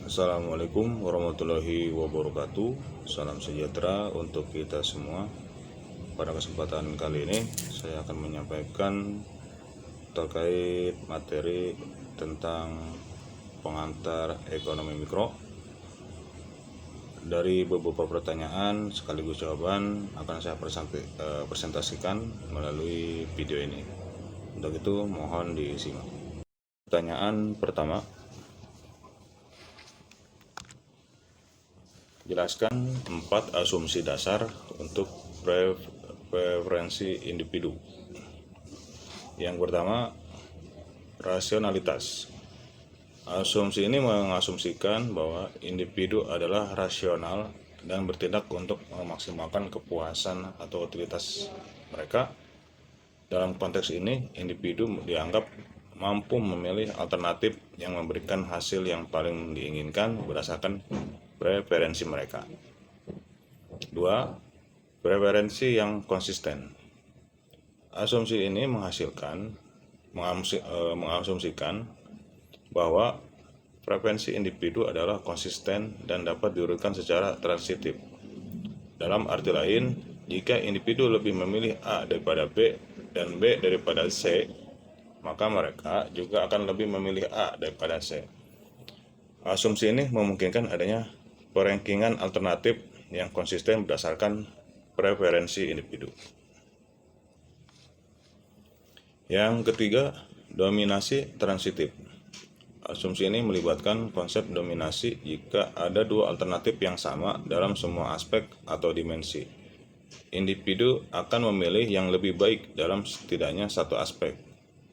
Assalamualaikum warahmatullahi wabarakatuh. Salam sejahtera untuk kita semua. Pada kesempatan kali ini saya akan menyampaikan terkait materi tentang pengantar ekonomi mikro. Dari beberapa pertanyaan sekaligus jawaban akan saya presentasikan melalui video ini. Untuk itu mohon disimak. Pertanyaan pertama, jelaskan 4 asumsi dasar untuk preferensi individu. Yang pertama, rasionalitas. Asumsi ini mengasumsikan bahwa individu adalah rasional dan bertindak untuk memaksimalkan kepuasan atau utilitas mereka. Dalam konteks ini, individu dianggap mampu memilih alternatif yang memberikan hasil yang paling diinginkan berdasarkan preferensi mereka. 2. Preferensi yang konsisten. Asumsi ini mengasumsikan bahwa preferensi individu adalah konsisten dan dapat diurutkan secara transitif. Dalam arti lain, jika individu lebih memilih A daripada B dan B daripada C, maka mereka juga akan lebih memilih A daripada C. Asumsi ini memungkinkan adanya perankingan alternatif yang konsisten berdasarkan preferensi individu. Yang ketiga, dominasi transitif. Asumsi ini melibatkan konsep dominasi jika ada dua alternatif yang sama dalam semua aspek atau dimensi. Individu akan memilih yang lebih baik dalam setidaknya satu aspek.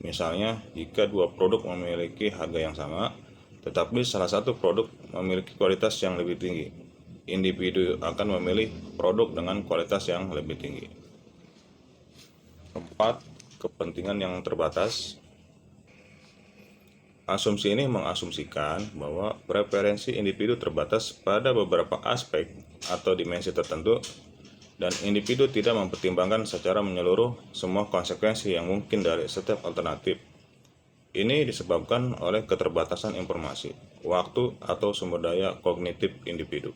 Misalnya, jika dua produk memiliki harga yang sama, tetapi salah satu produk memiliki kualitas yang lebih tinggi, individu akan memilih produk dengan kualitas yang lebih tinggi. 4. Kepentingan yang terbatas. Asumsi ini mengasumsikan bahwa preferensi individu terbatas pada beberapa aspek atau dimensi tertentu, dan individu tidak mempertimbangkan secara menyeluruh semua konsekuensi yang mungkin dari setiap alternatif. Ini disebabkan oleh keterbatasan informasi, waktu, atau sumber daya kognitif individu.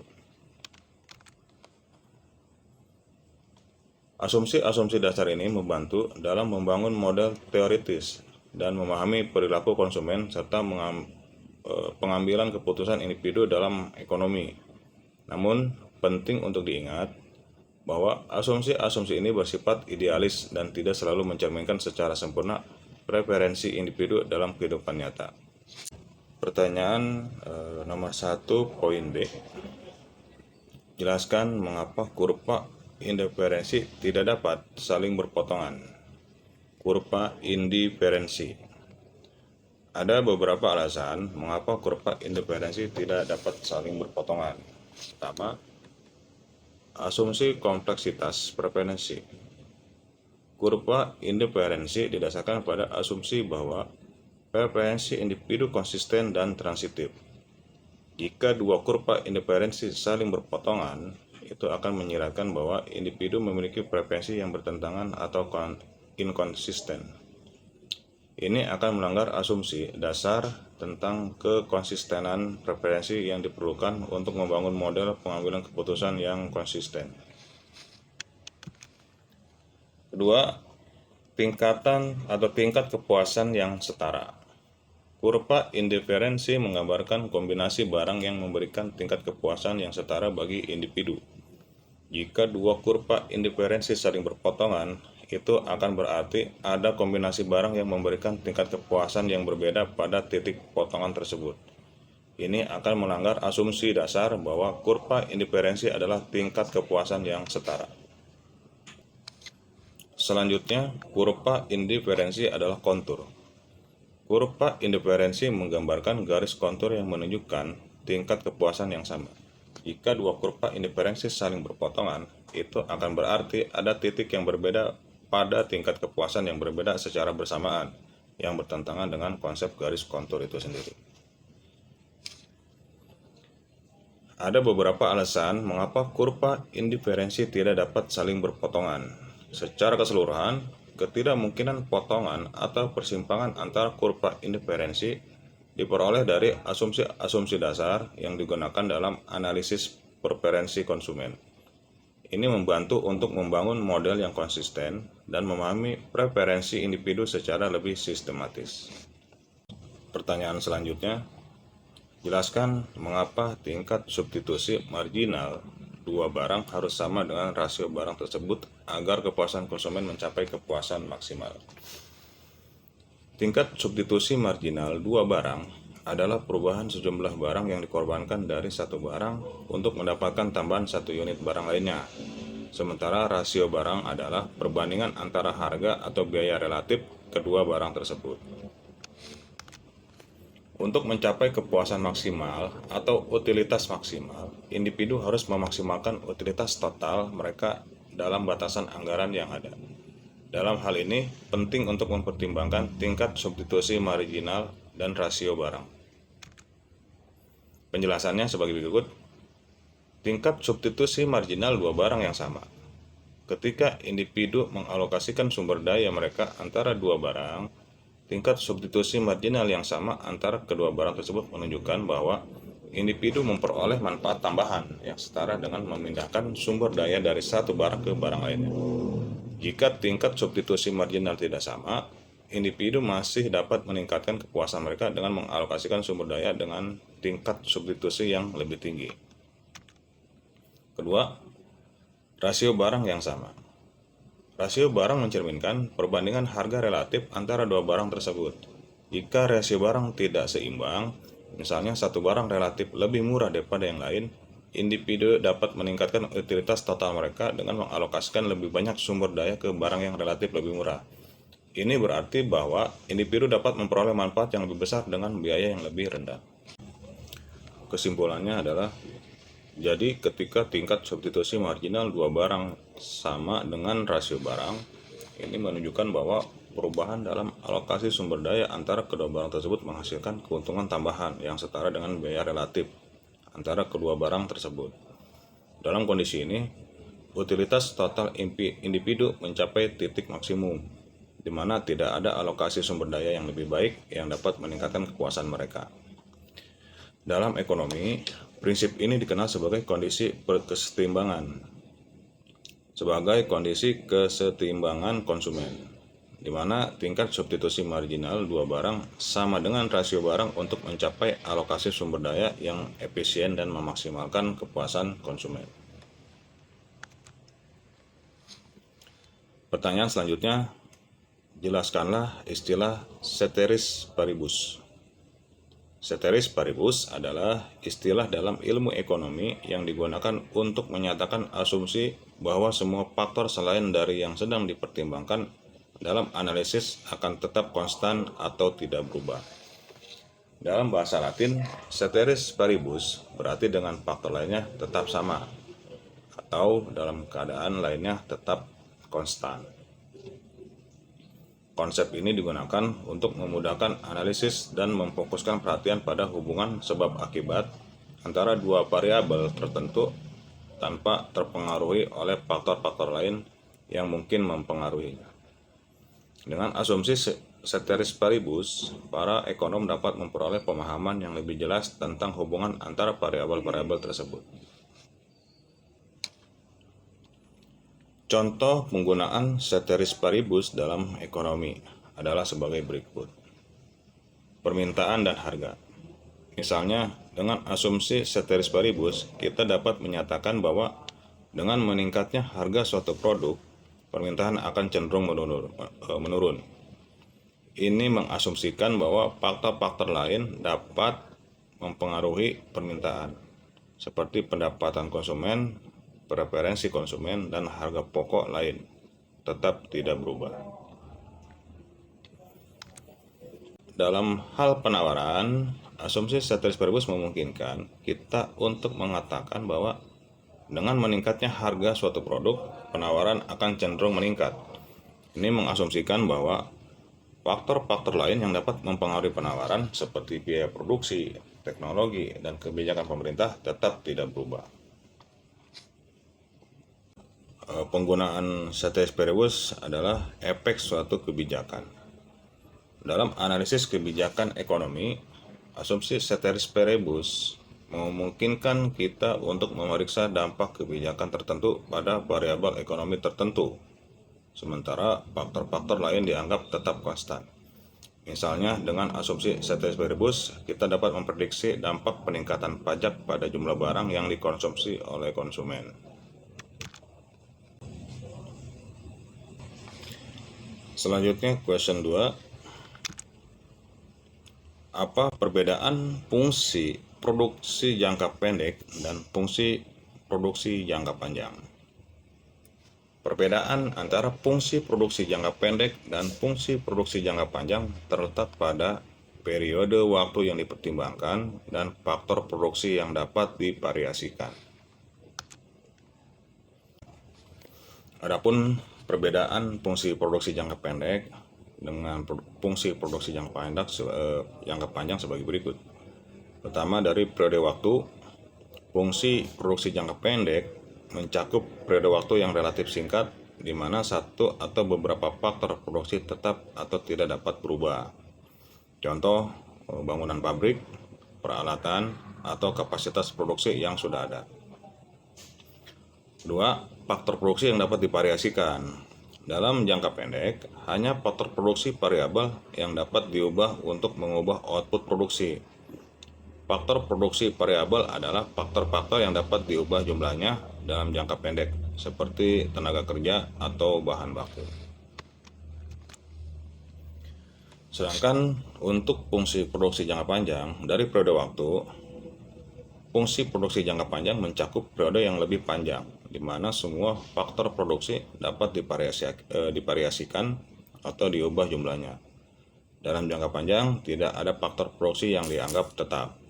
Asumsi-asumsi dasar ini membantu dalam membangun model teoritis dan memahami perilaku konsumen serta pengambilan keputusan individu dalam ekonomi. Namun, penting untuk diingat bahwa asumsi-asumsi ini bersifat idealis dan tidak selalu mencerminkan secara sempurna preferensi individu dalam kehidupan nyata. Pertanyaan nomor 1 poin B. Jelaskan mengapa kurva indiferensi tidak dapat saling berpotongan. Kurva indiferensi. Ada beberapa alasan mengapa kurva indiferensi tidak dapat saling berpotongan. Pertama, asumsi kompleksitas preferensi. Kurva indiferensi didasarkan pada asumsi bahwa preferensi individu konsisten dan transitif. Jika dua kurva indiferensi saling berpotongan, itu akan menyiratkan bahwa individu memiliki preferensi yang bertentangan atau inkonsisten. Ini akan melanggar asumsi dasar tentang kekonsistenan preferensi yang diperlukan untuk membangun model pengambilan keputusan yang konsisten. Kedua, tingkat kepuasan yang setara. Kurva indiferensi menggambarkan kombinasi barang yang memberikan tingkat kepuasan yang setara bagi individu. Jika dua kurva indiferensi saling berpotongan, itu akan berarti ada kombinasi barang yang memberikan tingkat kepuasan yang berbeda pada titik potongan tersebut. Ini akan melanggar asumsi dasar bahwa kurva indiferensi adalah tingkat kepuasan yang setara. Selanjutnya, kurva indiferensi adalah kontur. Kurva indiferensi menggambarkan garis kontur yang menunjukkan tingkat kepuasan yang sama. Jika dua kurva indiferensi saling berpotongan, itu akan berarti ada titik yang berbeda pada tingkat kepuasan yang berbeda secara bersamaan, yang bertentangan dengan konsep garis kontur itu sendiri. Ada beberapa alasan mengapa kurva indiferensi tidak dapat saling berpotongan. Secara keseluruhan, ketidakmungkinan potongan atau persimpangan antara kurva indiferensi diperoleh dari asumsi-asumsi dasar yang digunakan dalam analisis preferensi konsumen. Ini membantu untuk membangun model yang konsisten dan memahami preferensi individu secara lebih sistematis. Pertanyaan selanjutnya, jelaskan mengapa tingkat substitusi marginal dua barang harus sama dengan rasio barang tersebut agar kepuasan konsumen mencapai kepuasan maksimal. Tingkat substitusi marginal dua barang adalah perubahan sejumlah barang yang dikorbankan dari satu barang untuk mendapatkan tambahan satu unit barang lainnya. Sementara rasio barang adalah perbandingan antara harga atau biaya relatif kedua barang tersebut. Untuk mencapai kepuasan maksimal atau utilitas maksimal, individu harus memaksimalkan utilitas total mereka dalam batasan anggaran yang ada. Dalam hal ini, penting untuk mempertimbangkan tingkat substitusi marginal dan rasio barang. Penjelasannya sebagai berikut. Tingkat substitusi marginal dua barang yang sama. Ketika individu mengalokasikan sumber daya mereka antara dua barang, tingkat substitusi marginal yang sama antara kedua barang tersebut menunjukkan bahwa individu memperoleh manfaat tambahan yang setara dengan memindahkan sumber daya dari satu barang ke barang lainnya. Jika tingkat substitusi marginal tidak sama, individu masih dapat meningkatkan kepuasan mereka dengan mengalokasikan sumber daya dengan tingkat substitusi yang lebih tinggi. Kedua, rasio barang yang sama. Rasio barang mencerminkan perbandingan harga relatif antara dua barang tersebut. Jika rasio barang tidak seimbang, misalnya satu barang relatif lebih murah daripada yang lain, individu dapat meningkatkan utilitas total mereka dengan mengalokasikan lebih banyak sumber daya ke barang yang relatif lebih murah. Ini berarti bahwa individu dapat memperoleh manfaat yang lebih besar dengan biaya yang lebih rendah. Kesimpulannya adalah, jadi ketika tingkat substitusi marginal dua barang sama dengan rasio barang, ini menunjukkan bahwa perubahan dalam alokasi sumber daya antara kedua barang tersebut menghasilkan keuntungan tambahan yang setara dengan biaya relatif antara kedua barang tersebut. Dalam kondisi ini, utilitas total individu mencapai titik maksimum, di mana tidak ada alokasi sumber daya yang lebih baik yang dapat meningkatkan kepuasan mereka. Dalam ekonomi, prinsip ini dikenal sebagai kondisi kesetimbangan, sebagai kondisi kesetimbangan konsumen, di mana tingkat substitusi marginal dua barang sama dengan rasio barang untuk mencapai alokasi sumber daya yang efisien dan memaksimalkan kepuasan konsumen. Pertanyaan selanjutnya, jelaskanlah istilah ceteris paribus. Ceteris paribus adalah istilah dalam ilmu ekonomi yang digunakan untuk menyatakan asumsi bahwa semua faktor selain dari yang sedang dipertimbangkan dalam analisis akan tetap konstan atau tidak berubah. Dalam bahasa Latin, ceteris paribus berarti dengan faktor lainnya tetap sama atau dalam keadaan lainnya tetap konstan. Konsep ini digunakan untuk memudahkan analisis dan memfokuskan perhatian pada hubungan sebab akibat antara dua variabel tertentu tanpa terpengaruhi oleh faktor-faktor lain yang mungkin mempengaruhinya. Dengan asumsi ceteris paribus, para ekonom dapat memperoleh pemahaman yang lebih jelas tentang hubungan antara variabel-variabel tersebut. Contoh penggunaan ceteris paribus dalam ekonomi adalah sebagai berikut. Permintaan dan harga. Misalnya, dengan asumsi ceteris paribus, kita dapat menyatakan bahwa dengan meningkatnya harga suatu produk, permintaan akan cenderung menurun. Ini mengasumsikan bahwa faktor-faktor lain dapat mempengaruhi permintaan, seperti pendapatan konsumen, preferensi konsumen, dan harga pokok lain tetap tidak berubah. Dalam hal penawaran, asumsi ceteris paribus memungkinkan kita untuk mengatakan bahwa dengan meningkatnya harga suatu produk, penawaran akan cenderung meningkat. Ini mengasumsikan bahwa faktor-faktor lain yang dapat mempengaruhi penawaran seperti biaya produksi, teknologi, dan kebijakan pemerintah tetap tidak berubah. Penggunaan ceteris paribus adalah efek suatu kebijakan. Dalam analisis kebijakan ekonomi, Asumsi ceteris paribus memungkinkan kita untuk memeriksa dampak kebijakan tertentu pada variabel ekonomi tertentu, sementara faktor-faktor lain dianggap tetap konstan. Misalnya, dengan asumsi ceteris paribus, kita dapat memprediksi dampak peningkatan pajak pada jumlah barang yang dikonsumsi oleh konsumen. Selanjutnya, question 2. Apa perbedaan fungsi produksi jangka pendek dan fungsi produksi jangka panjang? Perbedaan antara fungsi produksi jangka pendek dan fungsi produksi jangka panjang terletak pada periode waktu yang dipertimbangkan dan faktor produksi yang dapat divariasikan. Adapun perbedaan fungsi produksi jangka pendek dengan fungsi produksi jangka panjang sebagai berikut. Pertama, dari periode waktu, fungsi produksi jangka pendek mencakup periode waktu yang relatif singkat, di mana satu atau beberapa faktor produksi tetap atau tidak dapat berubah. Contoh, bangunan pabrik, peralatan, atau kapasitas produksi yang sudah ada. Kedua, faktor produksi yang dapat divariasikan. Dalam jangka pendek, hanya faktor produksi variabel yang dapat diubah untuk mengubah output produksi. Faktor produksi variabel adalah faktor-faktor yang dapat diubah jumlahnya dalam jangka pendek, seperti tenaga kerja atau bahan baku. Sedangkan untuk fungsi produksi jangka panjang, dari periode waktu, fungsi produksi jangka panjang mencakup periode yang lebih panjang, di mana semua faktor produksi dapat divariasikan atau diubah jumlahnya. Dalam jangka panjang, tidak ada faktor produksi yang dianggap tetap.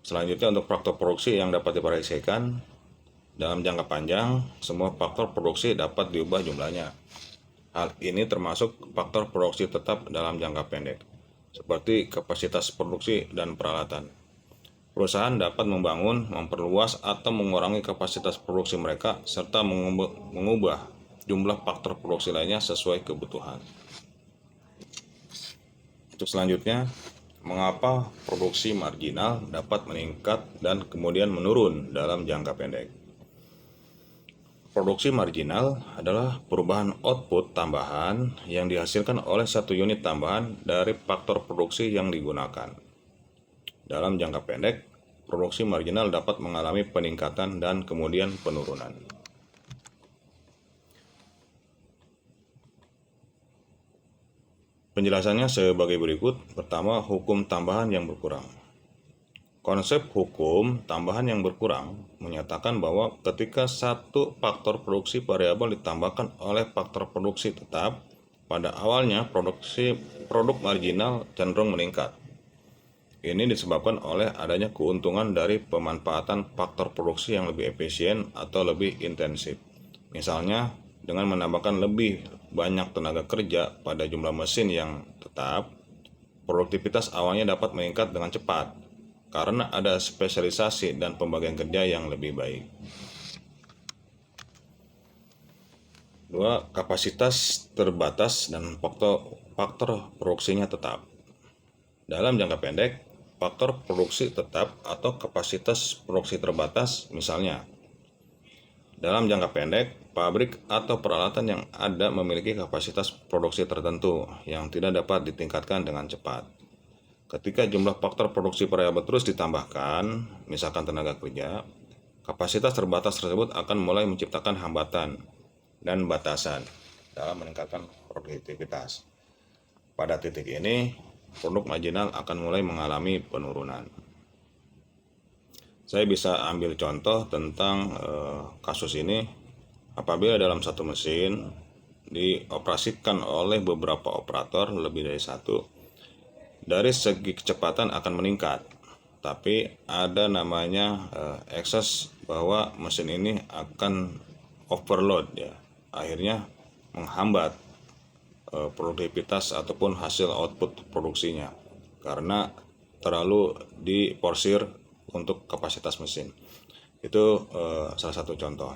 Selanjutnya, untuk faktor produksi yang dapat divariasikan, dalam jangka panjang, semua faktor produksi dapat diubah jumlahnya. Hal ini termasuk faktor produksi tetap dalam jangka pendek, seperti kapasitas produksi dan peralatan. Perusahaan dapat membangun, memperluas, atau mengurangi kapasitas produksi mereka, serta mengubah jumlah faktor produksi lainnya sesuai kebutuhan. Untuk selanjutnya, mengapa produksi marginal dapat meningkat dan kemudian menurun dalam jangka pendek? Produksi marginal adalah perubahan output tambahan yang dihasilkan oleh satu unit tambahan dari faktor produksi yang digunakan. Dalam jangka pendek, produksi marginal dapat mengalami peningkatan dan kemudian penurunan. Penjelasannya sebagai berikut. Pertama, hukum tambahan yang berkurang. Konsep hukum tambahan yang berkurang menyatakan bahwa ketika satu faktor produksi variabel ditambahkan oleh faktor produksi tetap, pada awalnya produk marginal cenderung meningkat. Ini disebabkan oleh adanya keuntungan dari pemanfaatan faktor produksi yang lebih efisien atau lebih intensif. Misalnya, dengan menambahkan lebih banyak tenaga kerja pada jumlah mesin yang tetap, produktivitas awalnya dapat meningkat dengan cepat karena ada spesialisasi dan pembagian kerja yang lebih baik. 2. Kapasitas terbatas dan faktor produksinya tetap. Dalam jangka pendek, faktor produksi tetap atau kapasitas produksi terbatas, misalnya dalam jangka pendek, pabrik atau peralatan yang ada memiliki kapasitas produksi tertentu yang tidak dapat ditingkatkan dengan cepat. Ketika jumlah faktor produksi variabel terus ditambahkan, misalkan tenaga kerja, kapasitas terbatas tersebut akan mulai menciptakan hambatan dan batasan dalam meningkatkan produktivitas. Pada titik ini, produk marginal akan mulai mengalami penurunan. Saya bisa ambil contoh tentang kasus ini. Apabila dalam satu mesin dioperasikan oleh beberapa operator lebih dari satu, dari segi kecepatan akan meningkat, tapi ada namanya excess, bahwa mesin ini akan overload, ya, akhirnya menghambat produktivitas ataupun hasil output produksinya karena terlalu diporsir untuk kapasitas mesin. Itu salah satu contoh.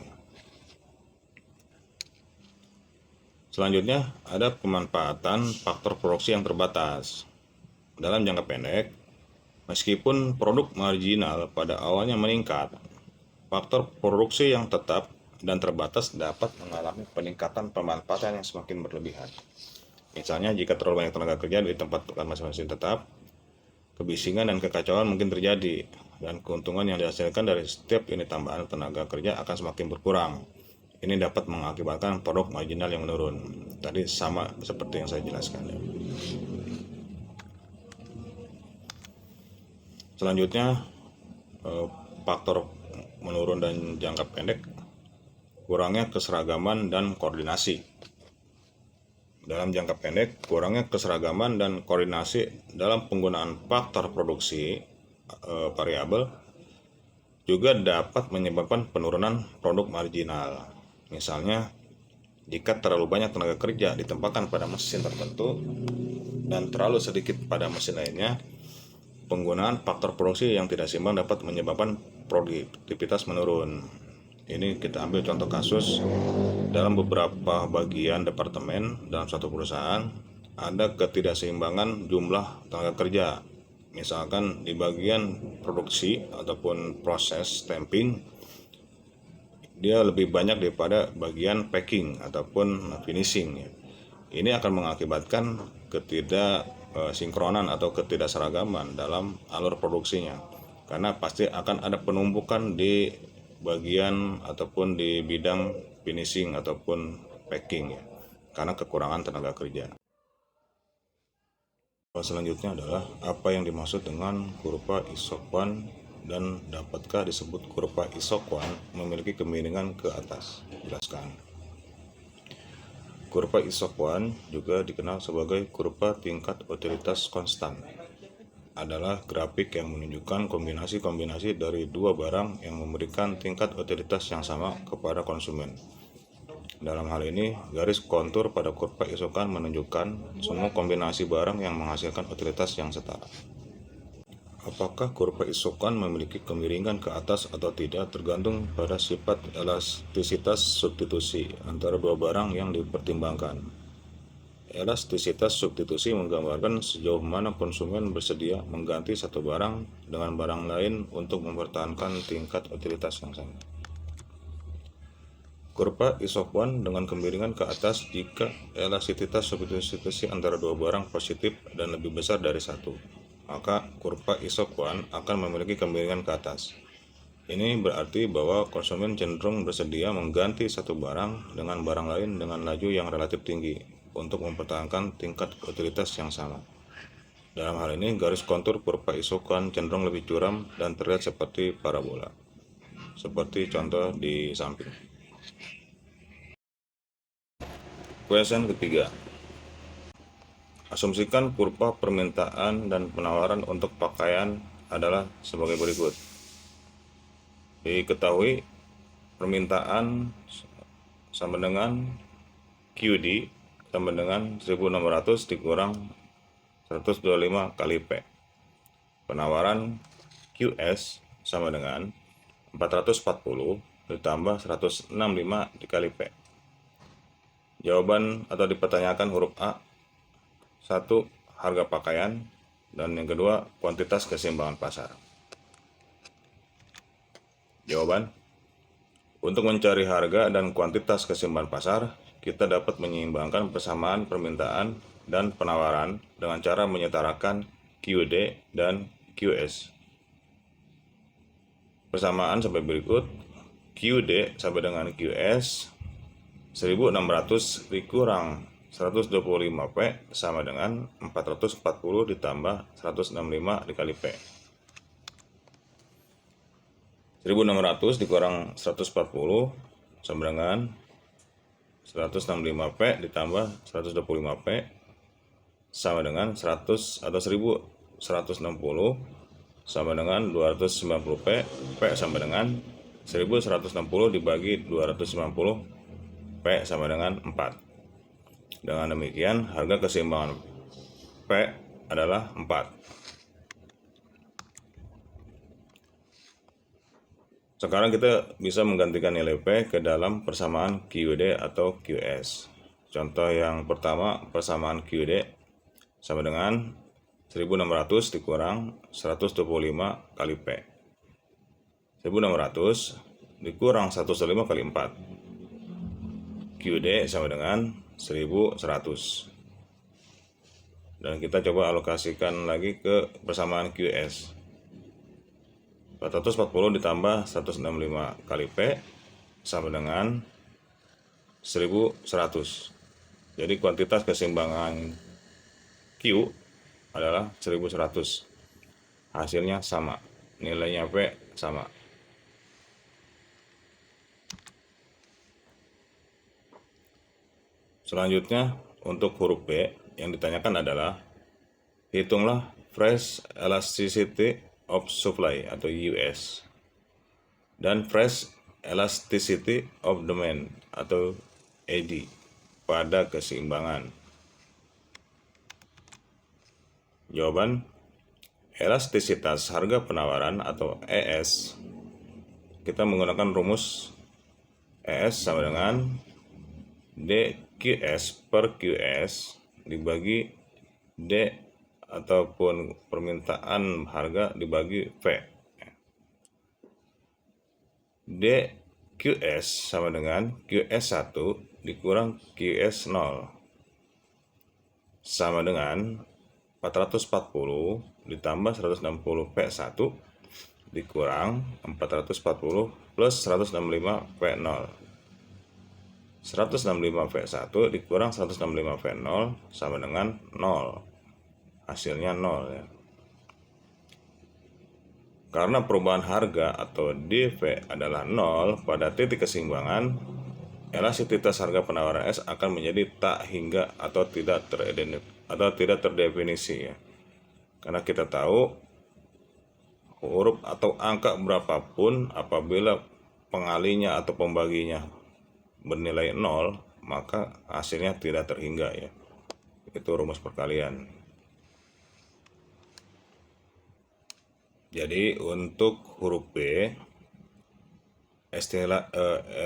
Selanjutnya ada pemanfaatan faktor produksi yang terbatas. dalam jangka pendek, meskipun produk marginal pada awalnya meningkat, faktor produksi yang tetap dan terbatas dapat mengalami peningkatan pemanfaatan yang semakin berlebihan. Misalnya, jika terlalu banyak tenaga kerja di tempat mesin tetap, kebisingan dan kekacauan mungkin terjadi, dan keuntungan yang dihasilkan dari setiap unit tambahan tenaga kerja akan semakin berkurang. Ini dapat mengakibatkan produk marginal yang menurun. Tadi sama seperti yang saya jelaskan. Selanjutnya, faktor menurun dan jangka pendek, kurangnya keseragaman dan koordinasi. Dalam jangka pendek, kurangnya keseragaman dan koordinasi dalam penggunaan faktor produksi variabel juga dapat menyebabkan penurunan produk marginal. Misalnya, jika terlalu banyak tenaga kerja ditempatkan pada mesin tertentu dan terlalu sedikit pada mesin lainnya, penggunaan faktor produksi yang tidak seimbang dapat menyebabkan produktivitas menurun. Ini kita ambil contoh kasus, dalam beberapa bagian departemen dalam suatu perusahaan ada ketidakseimbangan jumlah tenaga kerja. Misalkan di bagian produksi ataupun proses stamping, dia lebih banyak daripada bagian packing ataupun finishing. Ini akan mengakibatkan ketidaksinkronan atau ketidakseragaman dalam alur produksinya, karena pasti akan ada penumpukan di bagian ataupun di bidang finishing ataupun packing, karena kekurangan tenaga kerja. Selanjutnya adalah apa yang dimaksud dengan kurva isoquant dan dapatkah disebut kurva isoquant memiliki kemiringan ke atas? Jelaskan. Kurva isoquant juga dikenal sebagai kurva tingkat utilitas konstan. Adalah grafik yang menunjukkan kombinasi-kombinasi dari dua barang yang memberikan tingkat utilitas yang sama kepada konsumen. Dalam hal ini, garis kontur pada kurva isoquant menunjukkan semua kombinasi barang yang menghasilkan utilitas yang setara. Apakah kurva isoquant memiliki kemiringan ke atas atau tidak tergantung pada sifat elastisitas substitusi antara dua barang yang dipertimbangkan. Elastisitas substitusi menggambarkan sejauh mana konsumen bersedia mengganti satu barang dengan barang lain untuk mempertahankan tingkat utilitas yang sama. Kurva isoquant dengan kemiringan ke atas jika elastisitas substitusi antara dua barang positif dan lebih besar dari satu, maka kurva isoquant akan memiliki kemiringan ke atas. Ini berarti bahwa konsumen cenderung bersedia mengganti satu barang dengan barang lain dengan laju yang relatif tinggi untuk mempertahankan tingkat utilitas yang sama. Dalam hal ini, garis kontur kurva isoquant cenderung lebih curam dan terlihat seperti parabola, seperti contoh di samping. Question ketiga. Asumsikan kurva permintaan dan penawaran untuk pakaian adalah sebagai berikut. Diketahui permintaan sama dengan QD sama dengan 1600 dikurang 125 kali P. Penawaran QS sama dengan 440 ditambah 165 dikali P. Jawaban atau dipertanyakan huruf A, 1. Harga pakaian, dan yang kedua kuantitas keseimbangan pasar. Jawaban, untuk mencari harga dan kuantitas keseimbangan pasar, kita dapat menyeimbangkan persamaan permintaan dan penawaran dengan cara menyetarakan QD dan QS. Persamaan sampai berikut. QD sama dengan QS, 1600 dikurang 125 P sama dengan 440 ditambah 165 dikali P. 1600 dikurang 140 sama dengan 165 P ditambah 125 P sama dengan 100 atau 1160 sama dengan 290 P. P sama dengan 1160 dibagi 290 P sama dengan 4. Dengan demikian, harga keseimbangan P adalah 4. Sekarang kita bisa menggantikan nilai P ke dalam persamaan QD atau QS. Contoh yang pertama, persamaan QD sama dengan 1600 dikurang 125 kali P. 1600 dikurang 125 kali 4. QD sama dengan 1100. Dan kita coba alokasikan lagi ke persamaan QS. 440 ditambah 165 kali P sama dengan 1100. Jadi kuantitas keseimbangan Q adalah 1100. Hasilnya sama, nilainya P sama. Selanjutnya untuk huruf B yang ditanyakan adalah hitunglah fresh elasticity of supply atau US dan fresh elasticity of demand atau ED pada keseimbangan. Jawaban: elastisitas harga penawaran atau ES, kita menggunakan rumus ES sama dengan DQS per QS dibagi D ataupun permintaan harga dibagi V. DQS sama dengan QS1 dikurang QS0 sama dengan 440 ditambah 160 P1 dikurang 440 plus 165 P0. 165 V1 dikurang 165 V0 sama dengan 0. Hasilnya 0 ya. Karena perubahan harga atau DV adalah 0 pada titik keseimbangan, elastisitas harga penawaran S akan menjadi tak hingga atau tidak terdefinisi ya. Karena kita tahu huruf atau angka berapapun apabila pengalinya atau pembaginya bernilai 0, maka hasilnya tidak terhingga ya. Itu rumus perkalian. Jadi untuk huruf B,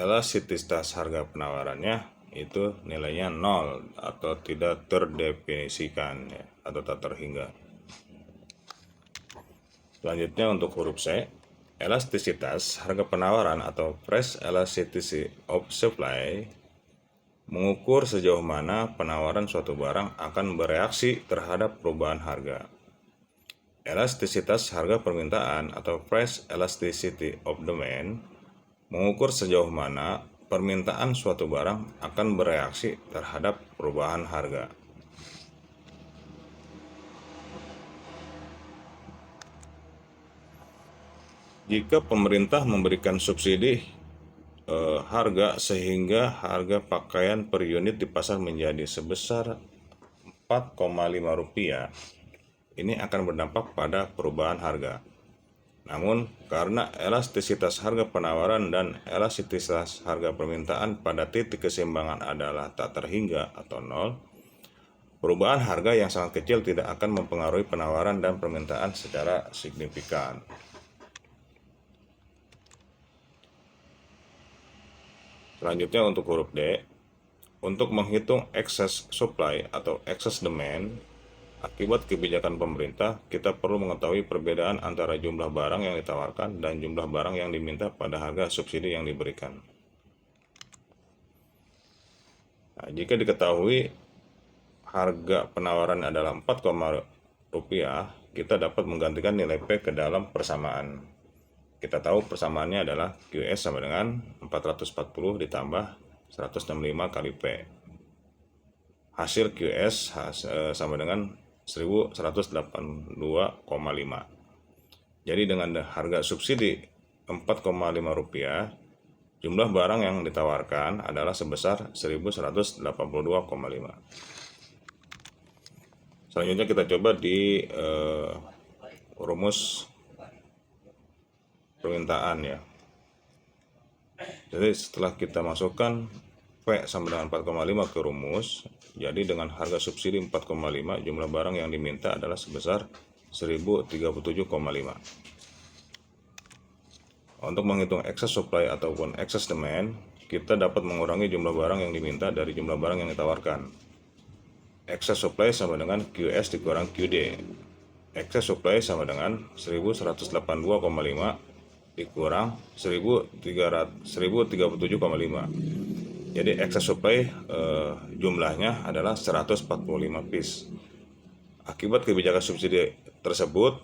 elastisitas harga penawarannya itu nilainya 0 atau tidak terdefinisikan ya, atau tak terhingga. Selanjutnya untuk huruf C, elastisitas harga penawaran atau fresh elasticity of supply mengukur sejauh mana penawaran suatu barang akan bereaksi terhadap perubahan harga. Elastisitas harga permintaan atau fresh elasticity of demand mengukur sejauh mana permintaan suatu barang akan bereaksi terhadap perubahan harga. Jika pemerintah memberikan subsidi harga sehingga harga pakaian per unit di pasar menjadi sebesar Rp4,5, ini akan berdampak pada perubahan harga. Namun, karena elastisitas harga penawaran dan elastisitas harga permintaan pada titik keseimbangan adalah tak terhingga atau 0, perubahan harga yang sangat kecil tidak akan mempengaruhi penawaran dan permintaan secara signifikan. Selanjutnya untuk huruf D, untuk menghitung excess supply atau excess demand akibat kebijakan pemerintah, kita perlu mengetahui perbedaan antara jumlah barang yang ditawarkan dan jumlah barang yang diminta pada harga subsidi yang diberikan. Nah, jika diketahui harga penawaran adalah Rp4, kita dapat menggantikan nilai P ke dalam persamaan. Kita tahu persamaannya adalah QS sama dengan 440 ditambah 165 kali P. Hasil QS sama dengan 1182,5. Jadi dengan harga subsidi Rp4,5, jumlah barang yang ditawarkan adalah sebesar 1182,5. Selanjutnya kita coba di rumus permintaan ya. Jadi setelah kita masukkan P sama dengan 4,5 ke rumus, jadi dengan harga subsidi 4,5, jumlah barang yang diminta adalah sebesar 1037,5. Untuk menghitung excess supply ataupun excess demand, kita dapat mengurangi jumlah barang yang diminta dari jumlah barang yang ditawarkan. Excess supply sama dengan QS dikurang QD. excess supply sama dengan 1182,5 dikurang 1037,5. Jadi excess supply jumlahnya adalah 145 piece. Akibat kebijakan subsidi tersebut,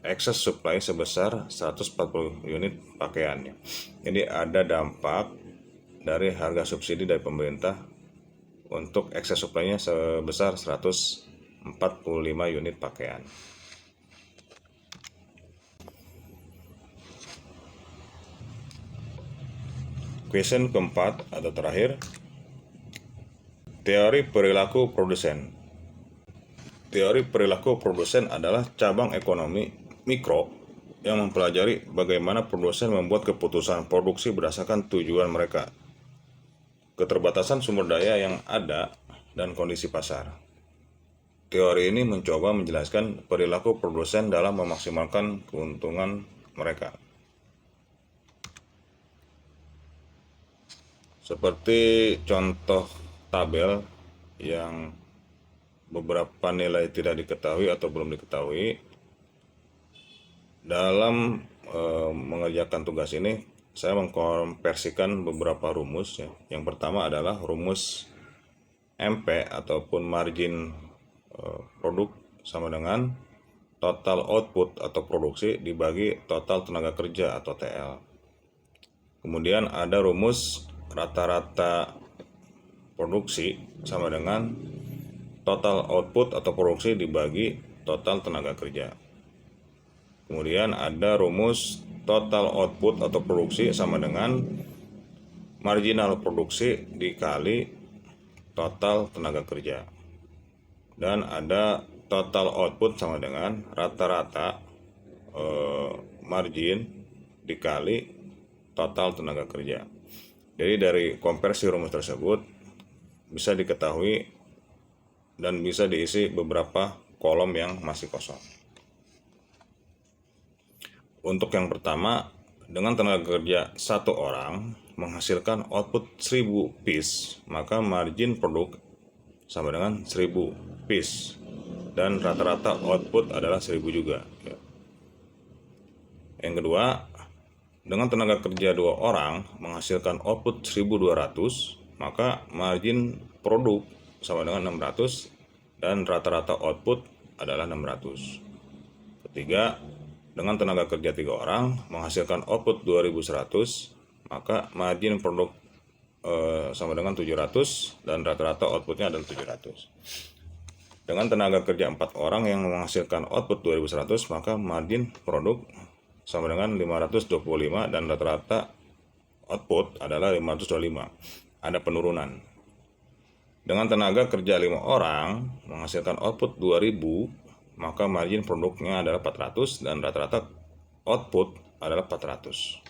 excess supply sebesar 140 unit pakaiannya. Jadi ada dampak dari harga subsidi dari pemerintah untuk excess supply-nya sebesar 145 unit pakaian. Question keempat atau terakhir, teori perilaku produsen. Teori perilaku produsen adalah cabang ekonomi mikro yang mempelajari bagaimana produsen membuat keputusan produksi berdasarkan tujuan mereka, keterbatasan sumber daya yang ada, dan kondisi pasar. Teori ini mencoba menjelaskan perilaku produsen dalam memaksimalkan keuntungan mereka. Seperti contoh tabel yang beberapa nilai tidak diketahui atau belum diketahui. Dalam mengerjakan tugas ini, saya mengkonversikan beberapa rumus ya. Yang pertama adalah rumus MP ataupun margin produk sama dengan total output atau produksi dibagi total tenaga kerja atau TL. Kemudian ada rumus rata-rata produksi sama dengan total output atau produksi dibagi total tenaga kerja. Kemudian ada rumus total output atau produksi sama dengan marginal produksi dikali total tenaga kerja. Dan ada total output sama dengan rata-rata margin dikali total tenaga kerja. Jadi dari konversi rumus tersebut bisa diketahui dan bisa diisi beberapa kolom yang masih kosong. Untuk yang pertama, dengan tenaga kerja satu orang menghasilkan output 1000 piece, maka margin produk sama dengan 1000 piece dan rata-rata output adalah 1000 juga. Yang kedua, dengan tenaga kerja 2 orang menghasilkan output 1200, maka margin produk sama dengan 600 dan rata-rata output adalah 600. Ketiga, dengan tenaga kerja 3 orang menghasilkan output 2100, maka margin produk sama dengan 700 dan rata-rata outputnya adalah 700. Dengan tenaga kerja 4 orang yang menghasilkan output 2100, maka margin produk sama dengan 525 dan rata-rata output adalah 525. Ada penurunan. Dengan tenaga kerja 5 orang menghasilkan output 2000, maka margin produknya adalah 400 dan rata-rata output adalah 400.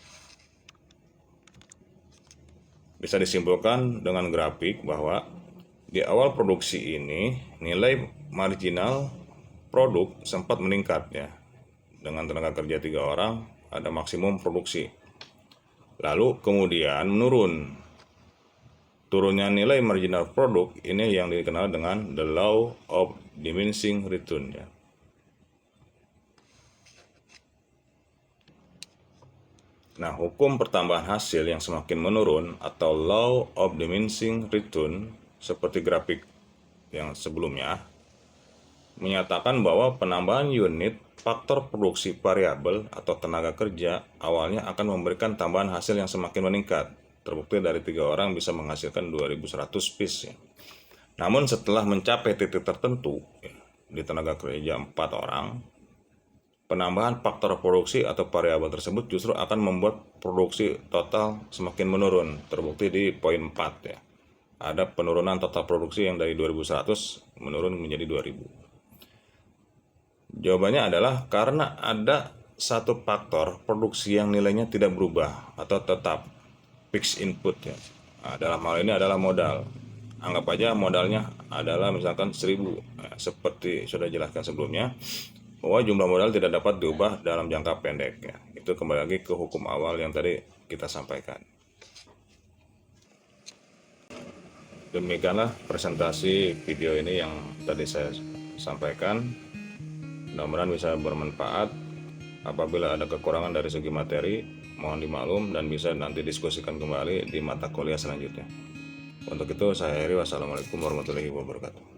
Bisa disimpulkan dengan grafik bahwa di awal produksi ini nilai marginal produk sempat meningkat ya. Dengan tenaga kerja 3 orang ada maksimum produksi. Lalu kemudian menurun. Turunnya nilai marginal produk ini yang dikenal dengan the law of diminishing return ya. Nah, hukum pertambahan hasil yang semakin menurun atau law of diminishing return seperti grafik yang sebelumnya menyatakan bahwa penambahan unit faktor produksi variabel atau tenaga kerja awalnya akan memberikan tambahan hasil yang semakin meningkat. Terbukti dari 3 orang bisa menghasilkan 2100 piece ya. Namun setelah mencapai titik tertentu di tenaga kerja 4 orang, penambahan faktor produksi atau variabel tersebut justru akan membuat produksi total semakin menurun. Terbukti di poin 4 ya. Ada penurunan total produksi yang dari 2100 menurun menjadi 2000. Jawabannya adalah karena ada satu faktor produksi yang nilainya tidak berubah atau tetap fixed input ya. Nah, dalam hal ini adalah modal. Anggap aja modalnya adalah misalkan 1000. Nah, seperti sudah jelaskan sebelumnya bahwa jumlah modal tidak dapat diubah dalam jangka pendek ya. Itu kembali lagi ke hukum awal yang tadi kita sampaikan. Demikianlah presentasi video ini yang tadi saya sampaikan. Mudah-mudahan bisa bermanfaat. Apabila ada kekurangan dari segi materi, mohon dimaklum dan bisa nanti diskusikan kembali di mata kuliah selanjutnya. Untuk itu saya akhiri, wassalamualaikum warahmatullahi wabarakatuh.